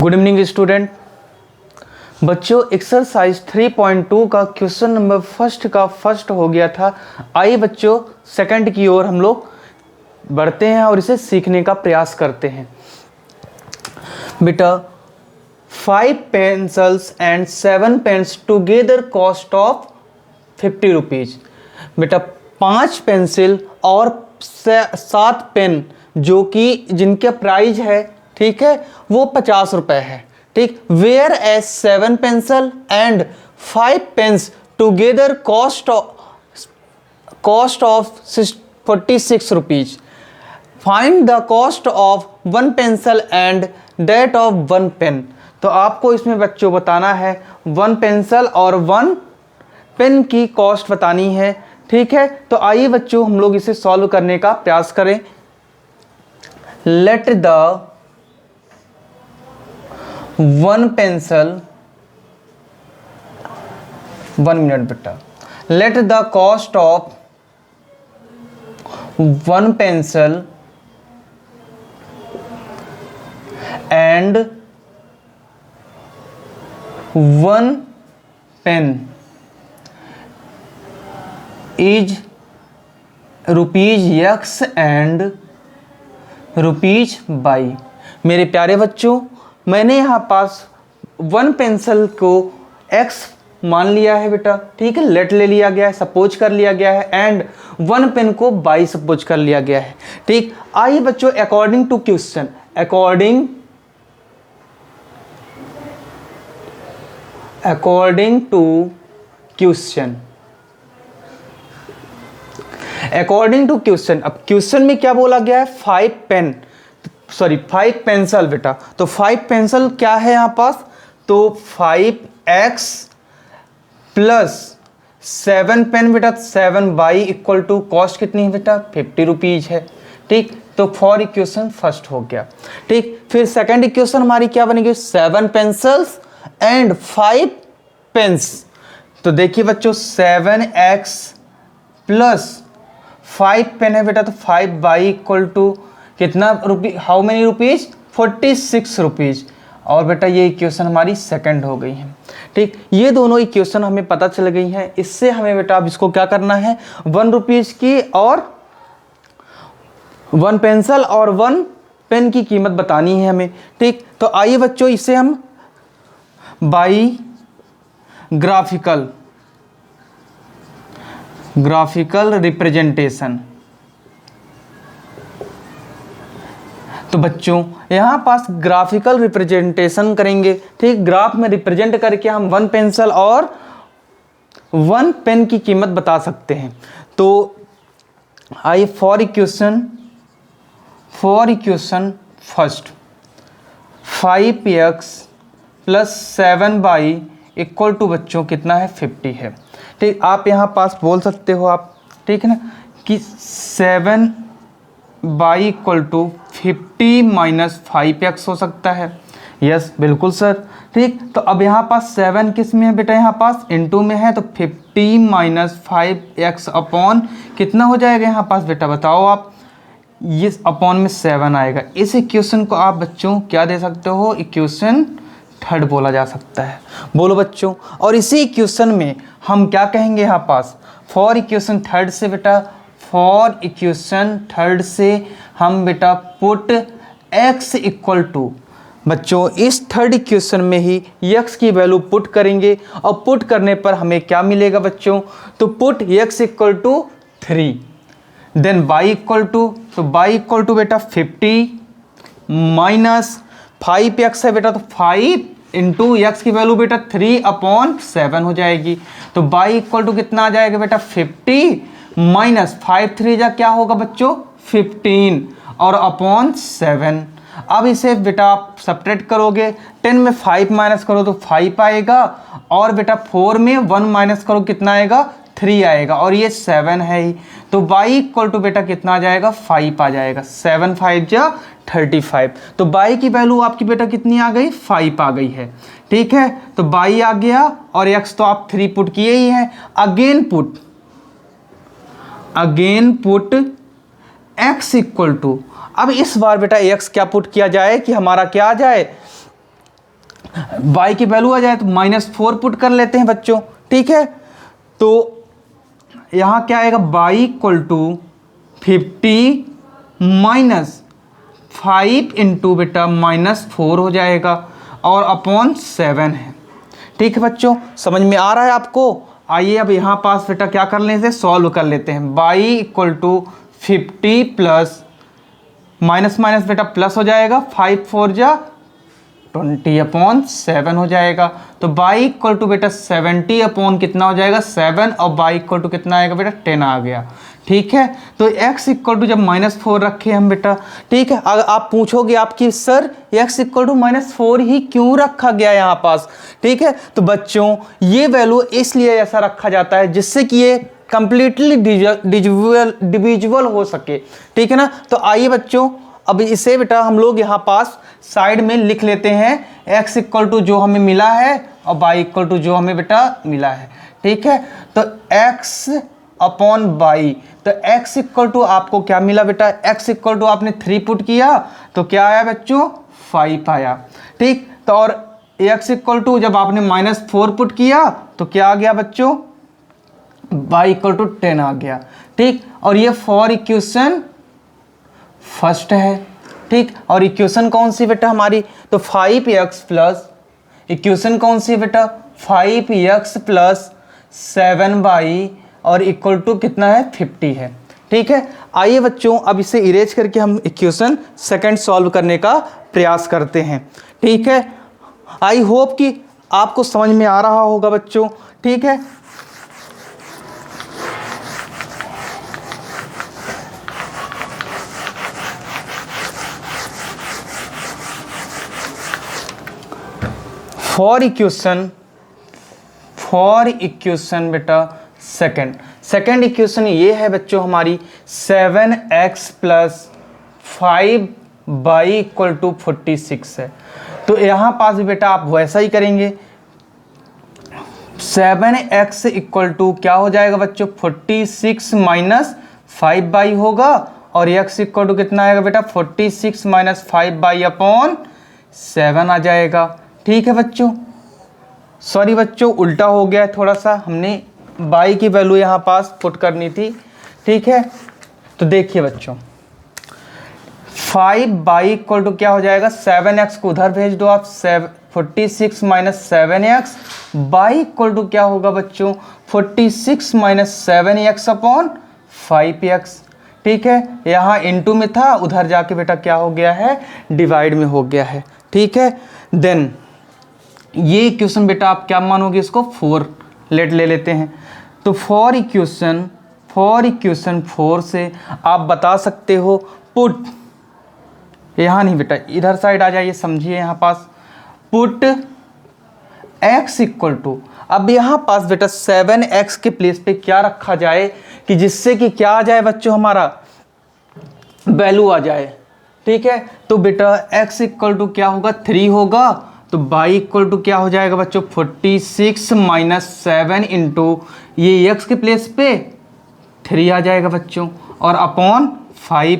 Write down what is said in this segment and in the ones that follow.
Good evening student. बच्चों exercise 3.2 का question number first हो गया था। आइए बच्चों सेकंड की ओर हम लोग बढ़ते हैं और इसे सीखने का प्रयास करते हैं। बेटा 5 pencils and 7 pens together cost of 50 rupees. बेटा 5 पेंसिल और 7 पेन जो कि जिनका प्राइस है, ठीक है, वो 50 रुपये है। ठीक, whereas 7 pencil and 5 pens together cost of 46 rupees. Find the cost of 1 pencil and that of 1 pen. तो आपको इसमें बच्चों बताना है 1 पेंसिल और 1 पेन की कॉस्ट बतानी है। ठीक है, तो आइए बच्चों हम लोग इसे सॉल्व करने का प्रयास करें। लेट द 1 पेंसिल, 1 मिनट बेटा, let the cost of 1 pencil and 1 pen is ₹X and ₹Y। मेरे प्यारे बच्चों, मैंने यहाँ पास 1 पेंसिल को X मान लिया है बेटा, ठीक है, लेट ले लिया गया है, सपोज कर लिया गया है, एंड 1 पेन को Y सपोज कर लिया गया है। ठीक, आइए बच्चों according to question, according to question, अब क्वेश्चन में क्या बोला गया है, 5 पेंसिल बेटा। तो 5 पेंसिल क्या है यहाँ पास, तो 5X प्लस 7 पेन बेटा 7Y इक्वल टू कॉस्ट कितनी है बेटा, 50 रुपीज है। ठीक, तो फॉर इक्वेशन फर्स्ट हो गया। ठीक, फिर सेकंड इक्वेशन हमारी क्या बनेगी, 7 पेंसिल्स एंड 5 पेन्स। तो देखिए बच्चों 7X प्लस 5 पेन है बेटा, तो 5Y इक्वल टू कितना हाउ मेनी रुपीज, 46 रुपीज। और बेटा ये इक्वेशन हमारी सेकंड हो गई है। ठीक, ये दोनों इक्वेशन हमें पता चल गई हैं। इससे हमें बेटा अब इसको क्या करना है, 1 रुपीज की और 1 पेंसिल और 1 पेन की कीमत बतानी है हमें। ठीक, तो आइए बच्चों इसे हम बाई ग्राफिकल रिप्रेजेंटेशन। तो बच्चों यहाँ पास ग्राफिकल रिप्रेजेंटेशन करेंगे। ठीक, ग्राफ में रिप्रेजेंट करके हम 1 पेंसिल और 1 पेन की कीमत बता सकते हैं। तो आइए for equation first 5X plus 7Y equal to बच्चों कितना है, 50 है। ठीक, आप यहाँ पास बोल सकते हो आप, ठीक है ना, कि 7Y equal to 50 minus 5X हो सकता है। यस बिल्कुल सर। ठीक, तो अब यहाँ पास 7 किस में है बेटा, यहाँ पास इनटू में है, तो 50 माइनस 5X अपॉन कितना हो जाएगा यहाँ पास बेटा, बताओ आप, ये अपॉन में 7 आएगा। इस इक्वेशन को आप बच्चों क्या दे सकते हो, इक्वेशन थर्ड बोला जा सकता है। बोलो बच्चों, और इसी इक्वेशन में हम क्या कहेंगे यहाँ पास, फॉर इक्वेशन थर्ड से हम बेटा पुट x इक्वल टू, बच्चों इस थर्ड इक्वेशन में ही x की वैल्यू पुट करेंगे और पुट करने पर हमें क्या मिलेगा बच्चों, तो put x equal to 3 then y equal to, तो y इक्वल टू बेटा 50 माइनस 5x है बेटा, तो 5 इंटू एक्स की वैल्यू बेटा 3/7 हो जाएगी। तो y इक्वल टू कितना आ जाएगा बेटा, 50 माइनस 5 3 जा क्या होगा बच्चों, 15 और अपॉन 7। अब इसे बेटा आप सब्ट्रैक्ट करोगे, 10 में 5 माइनस करो तो 5 आएगा, और बेटा 4 में 1 माइनस करो कितना आएगा, 3 आएगा, और ये 7 है ही। तो y इक्वल टू बेटा कितना आ जाएगा, 5 आ जाएगा। 7 5 जा 35। तो y की वैल्यू आपकी बेटा कितनी आ गई, 5 आ गई है। ठीक है, तो y आ गया और x तो आप 3 पुट किए ही हैं। Again put x equal to, अब इस बार बेटा x क्या पुट किया जाए कि हमारा क्या आ जाए, y की वैल्यू आ जाए तो -4 पुट कर लेते हैं बच्चों, ठीक है। तो यहाँ क्या आएगा, y इक्वल टू 50 -5 इंटू बेटा -4 हो जाएगा और अपॉन 7 है, ठीक है बच्चों। समझ में आ रहा है आपको। आइए अब यहाँ पास बेटा क्या कर लेते हैं, सॉल्व कर लेते हैं। y equal to 50 plus minus minus बेटा प्लस हो जाएगा, 5 4 जा 20 अपॉन 7 हो जाएगा। तो y इक्वल टू बेटा 70 अपॉन कितना हो जाएगा 7 और y इक्वल टू कितना आएगा बेटा 10 आ गया, ठीक है। तो x इक्वल टू जब -4 रखे हम बेटा, ठीक है। अगर आप पूछोगे आपकी सर x इक्वल टू -4 ही क्यों रखा गया यहाँ पास, ठीक है। तो बच्चों ये वैल्यू इसलिए ऐसा रखा जाता है जिससे कि ये कंप्लीटली डिविजिबल हो सके, ठीक है ना। तो आइए बच्चों अब इसे बेटा हम लोग यहाँ पास साइड में लिख लेते हैं, x इक्वल टू जो हमें मिला है और y इक्वल टू जो हमें बेटा मिला है, ठीक है। तो x अपॉन y, तो x इक्वल टू आपको क्या मिला बेटा, x इक्वल टू आपने 3 पुट किया तो क्या आया बच्चों 5 आया, ठीक। तो और x इक्वल टू जब आपने -4 पुट किया तो क्या आ गया बच्चों, y इक्वल टू 10 आ गया, ठीक। और ये फॉर इक्वेशन फर्स्ट है, ठीक। और इक्वेशन कौन सी बेटा हमारी, तो 5x प्लस इक्वेशन कौन सी बेटा 5x प्लस 7y और इक्वल टू कितना है 50 है, ठीक है। आइए बच्चों अब इसे इरेज करके हम इक्वेशन सेकंड सॉल्व करने का प्रयास करते हैं, ठीक है। आई होप कि आपको समझ में आ रहा होगा बच्चों, ठीक है। फॉर इक्वेशन बेटा सेकंड इक्वेशन ये है बच्चों हमारी 7x plus 5y equal to 46 है। तो यहाँ पास भी बेटा आप वैसा ही करेंगे, 7x इक्वल टू क्या हो जाएगा बच्चों 46 माइनस 5y होगा और x इक्वल टू कितना आएगा बेटा 46 माइनस 5y अपॉन 7 आ जाएगा, ठीक है बच्चों। सॉरी बच्चों उल्टा हो गया है थोड़ा सा, हमने y की वैल्यू यहाँ पास पुट करनी थी, ठीक है। तो देखिए बच्चों 5y इक्वल टू क्या हो जाएगा 7x को उधर भेज दो आप, 46 minus 7x, y equal to क्या होगा बच्चों 46 माइनस 7x अपॉन 5x, ठीक है। यहाँ इनटू में था, उधर जाके बेटा क्या हो गया है डिवाइड में हो गया है, ठीक है। देन ये इक्वेशन बेटा आप क्या मानोगे इसको 4 ले लेते हैं। तो फॉर इक्वेशन 4 से आप बता सकते हो पुट, यहाँ नहीं बेटा इधर साइड आ जाइए, समझिए यहाँ पास पुट x इक्वल टू, अब यहाँ पास बेटा 7x के प्लेस पे क्या रखा जाए कि जिससे कि क्या आ जाए बच्चों हमारा वैल्यू आ जाए, ठीक है। तो बेटा x इक्वल टू क्या होगा 3 होगा, तो y इक्वल टू क्या हो जाएगा बच्चों 46 माइनस 7 इंटू ये x के प्लेस पे 3 आ जाएगा बच्चों और अपॉन 5।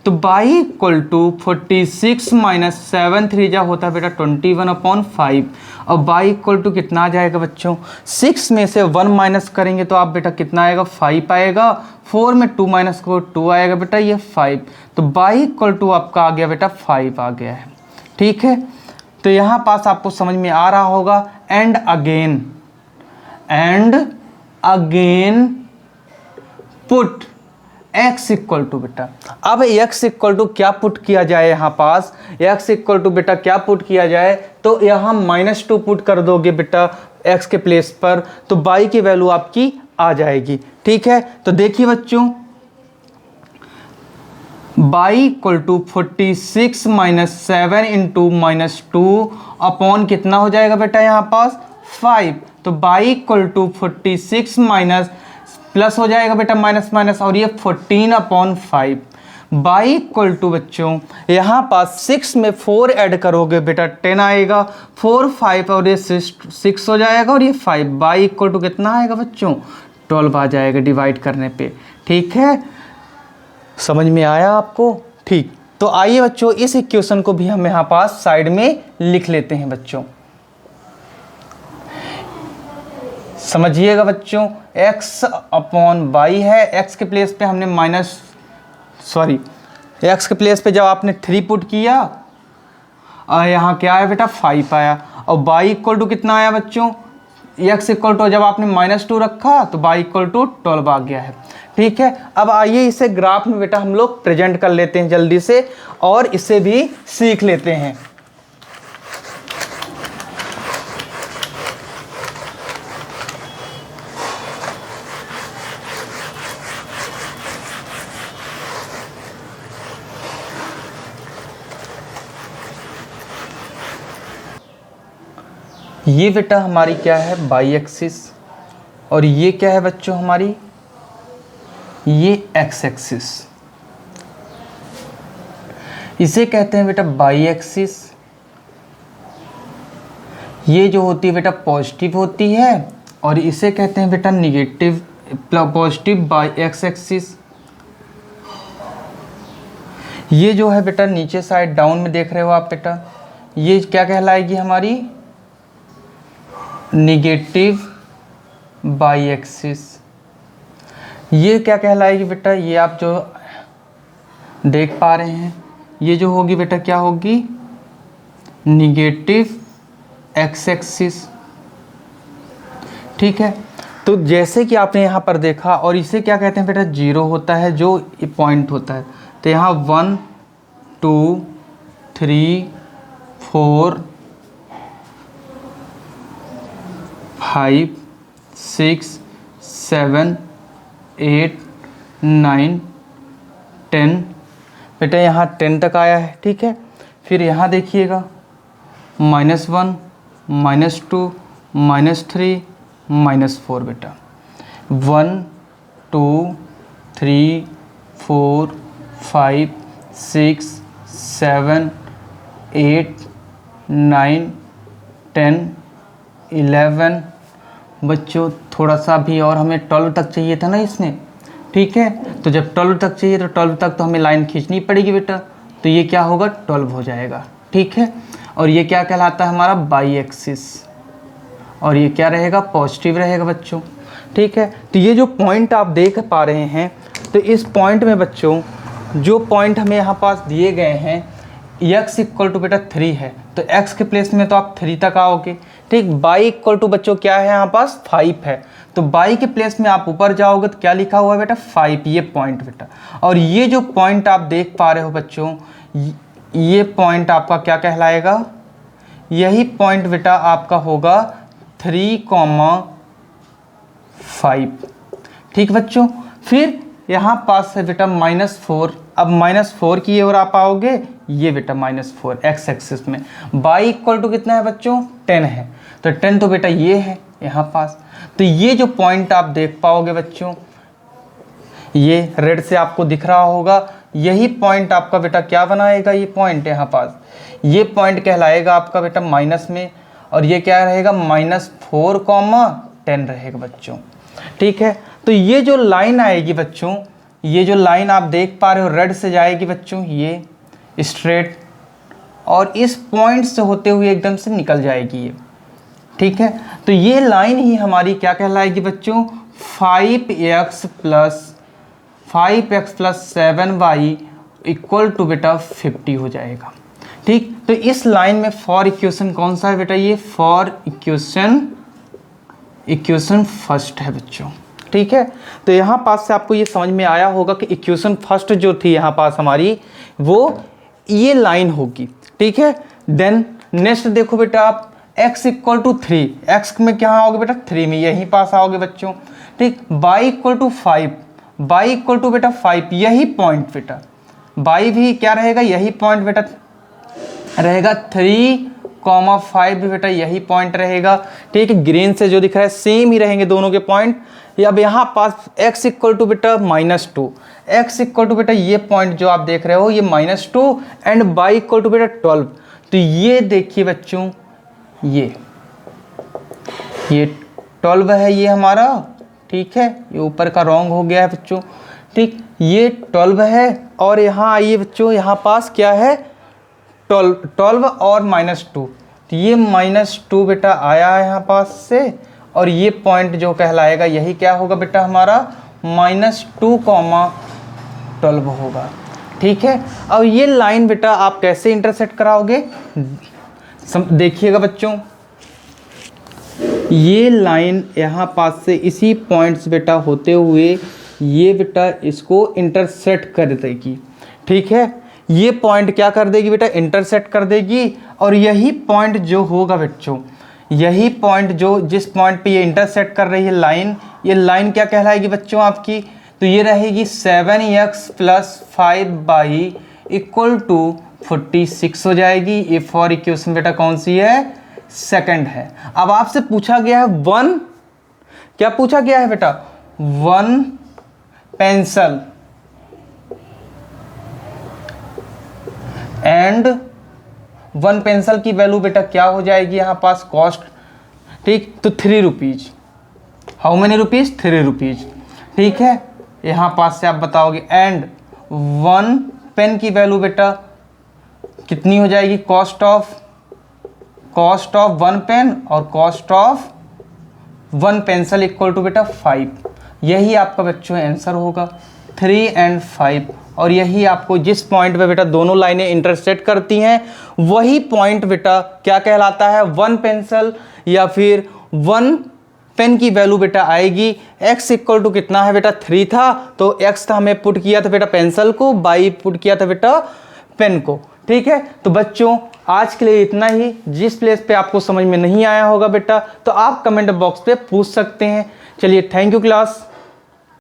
तो y इक्वल टू 46 माइनस 7 3 जा होता है बेटा 21 अपॉन 5 और y इक्वल टू कितना आ जाएगा बच्चों 6 में से 1 माइनस करेंगे तो आप बेटा कितना आएगा 5 आएगा, 4 में 2 माइनस को 2 आएगा बेटा ये 5। तो y इक्वल टू आपका आ गया बेटा 5 आ गया है, ठीक है। तो यहाँ पास आपको समझ में आ रहा होगा। And again put x equal to बेटा, अब x इक्वल टू क्या पुट किया जाए यहाँ पास, x इक्वल टू बेटा क्या पुट किया जाए, तो यहाँ -2 पुट कर दोगे बेटा x के प्लेस पर, तो y की वैल्यू आपकी आ जाएगी, ठीक है। तो देखिए बच्चों y equal to 46 minus 7 into -2 upon कितना हो जाएगा बेटा यहाँ पास 5। तो y equal to 46 minus plus हो जाएगा बेटा माइनस माइनस और ये 14 अपॉन 5। y इक्वल टू बच्चों यहाँ पास 6 में 4 ऐड करोगे बेटा 10 आएगा, 4 5 और ये 6 हो जाएगा और ये 5। y इक्वल टू कितना आएगा बच्चों 12 आ जाएगा डिवाइड करने पे, ठीक है। समझ में आया आपको, ठीक। तो आइए बच्चों इस इक्वेशन को भी हम यहाँ पास साइड में लिख लेते हैं बच्चों, समझिएगा बच्चों, x अपॉन वाई है, x के प्लेस पे हमने x के प्लेस पे जब आपने 3 पुट किया और यहाँ क्या आया बेटा 5 आया, और y इक्वल टू कितना आया बच्चों, x इक्वल टू जब आपने -2 रखा तो y इक्वल टू 12 आ गया है। ठीक है, अब आइए इसे ग्राफ में बेटा हम लोग प्रेजेंट कर लेते हैं जल्दी से और इसे भी सीख लेते हैं। ये बेटा हमारी क्या है बाई एक्सिस, और ये क्या है बच्चों हमारी, ये एक्स एक्सिस। इसे कहते हैं बेटा बाई एक्सिस। ये जो होती है बेटा पॉजिटिव होती है, और इसे कहते हैं बेटा negative positive by x axis. ये जो है बेटा नीचे साइड डाउन में देख रहे हो आप बेटा, ये क्या कहलाएगी हमारी निगेटिव बाई एक्सिस। ये क्या कहलाएगी बेटा, ये आप जो देख पा रहे हैं ये जो होगी बेटा क्या होगी निगेटिव एक्स एक्सिस। ठीक है, तो जैसे कि आपने यहाँ पर देखा, और इसे क्या कहते हैं बेटा 0 होता है जो पॉइंट होता है। तो यहाँ 1 2 3 4 5 6 7 8 9 10 बेटा यहाँ 10 तक आया है। ठीक है, फिर यहाँ देखिएगा -1 -2 -3 -4 बेटा 1 2 3 4 5 6 7 8 9 10 11 बच्चों थोड़ा सा भी और हमें 12 तक चाहिए था ना इसमें। ठीक है, तो जब 12 तक चाहिए तो 12 तक तो हमें लाइन खींचनी पड़ेगी बेटा, तो ये क्या होगा 12 हो जाएगा। ठीक है, और ये क्या कहलाता है हमारा बाई एक्सिस, और ये क्या रहेगा पॉजिटिव रहेगा बच्चों। ठीक है, तो ये जो पॉइंट आप देख पा रहे हैं, तो इस पॉइंट में बच्चों जो पॉइंट हमें यहाँ पास दिए गए हैं x इक्वल टू बेटा 3 है, तो x के प्लेस में तो आप 3 तक आओगे। ठीक, y इक्वल टू बच्चों क्या है यहाँ पास 5 है, तो y के प्लेस में आप ऊपर जाओगे तो क्या लिखा हुआ है बेटा 5, ये पॉइंट बेटा। और ये जो पॉइंट आप देख पा रहे हो बच्चों, ये पॉइंट आपका क्या कहलाएगा, यही पॉइंट बेटा आपका होगा 3,5। ठीक बच्चों, फिर यहाँ पास है बेटा -4, अब -4 की ओर आप आओगे, ये बेटा -4 एक्स एक्सिस में। y इक्वल टू कितना है बच्चों 10 है, तो 10 तो बेटा ये है यहाँ पास। तो ये जो पॉइंट आप देख पाओगे बच्चों, ये रेड से आपको दिख रहा होगा, यही पॉइंट आपका बेटा क्या बनाएगा, ये पॉइंट यहाँ पास, ये पॉइंट कहलाएगा आपका बेटा माइनस में, और ये क्या रहेगा -4,10 रहेगा बच्चों। ठीक है, तो ये जो लाइन आएगी बच्चों, ये जो लाइन आप देख पा रहे हो रेड से जाएगी बच्चों, ये स्ट्रेट, और इस पॉइंट से होते हुए एकदम से निकल जाएगी ये। ठीक है, तो ये लाइन ही हमारी क्या कहलाएगी बच्चों 5x + 7y इक्वल टू बेटा 50 हो जाएगा। ठीक, तो इस लाइन में फॉर इक्वेशन कौन सा है बेटा, ये फॉर इक्वेशन फर्स्ट है बच्चों। ठीक है, तो यहाँ पास से आपको ये समझ में आया होगा कि इक्वेशन फर्स्ट जो थी यहाँ पास हमारी, वो ये लाइन होगी। ठीक है, देन नेक्स्ट देखो बेटा आप x इक्वल टू 3, x में क्या आओगे बेटा 3 में, यहीं पास आओगे बच्चों। ठीक, y equal to 5, y equal to बेटा 5, यही पॉइंट बेटा, y भी क्या रहेगा, यही पॉइंट बेटा रहेगा 3,5 भी बेटा यही पॉइंट रहेगा। ठीक है, ग्रीन से जो दिख रहा है सेम ही रहेंगे दोनों के पॉइंट। अब यहाँ पास x इक्वल टू बेटा -2, x इक्वल टू बेटा ये पॉइंट जो आप देख रहे हो ये -2 एंड y इक्वल टू बेटा 12। तो ये देखिए बच्चों, ये 12 है ये हमारा। ठीक है, ये ऊपर का रॉन्ग हो गया है बच्चों। ठीक, ये 12 है, और यहाँ आइए बच्चों, यहाँ पास क्या है 12 और -2, तो ये -2 बेटा आया है यहाँ पास से, और ये पॉइंट जो कहलाएगा यही क्या होगा बेटा हमारा -2,12 होगा। ठीक है, अब ये लाइन बेटा आप कैसे इंटरसेक्ट कराओगे, देखिएगा बच्चों, ये लाइन यहाँ पास से इसी पॉइंट्स बेटा होते हुए ये बेटा इसको इंटरसेक्ट कर देगी। ठीक है, ये पॉइंट क्या कर देगी बेटा, इंटरसेक्ट कर देगी। और यही पॉइंट जो होगा बच्चों, यही पॉइंट जो जिस पॉइंट पे ये इंटरसेक्ट कर रही है लाइन, ये लाइन क्या कहलाएगी बच्चों आपकी, तो ये रहेगी 7x + 5y = 46 हो जाएगी। ये फॉर इक्वेशन बेटा कौन सी है, सेकंड है। अब आपसे पूछा गया है वन, क्या पूछा गया है बेटा, one pencil and one pencil की वैल्यू बेटा क्या हो जाएगी यहाँ पास कॉस्ट, ठीक, तो 3 rupees. How many rupees, 3 rupees. ठीक है, यहाँ पास से आप बताओगे एंड वन पेन की वैल्यू बेटा कितनी हो जाएगी, कॉस्ट ऑफ वन पेन और कॉस्ट ऑफ वन पेंसिल = बेटा 5। यही आपका बच्चों आंसर होगा 3 और 5। और यही आपको जिस पॉइंट पे बेटा दोनों लाइनें इंटरसेक्ट करती हैं वही पॉइंट बेटा क्या कहलाता है, वन पेंसिल या फिर वन पेन की वैल्यू बेटा आएगी। x = कितना है बेटा, 3 था, तो x था हमें पुट किया था बेटा पेंसिल को, y पुट किया था बेटा पेन को। ठीक है, तो बच्चों आज के लिए इतना ही। जिस प्लेस पे आपको समझ में नहीं आया होगा बेटा तो आप कमेंट बॉक्स पे पूछ सकते हैं। चलिए, थैंक यू क्लास।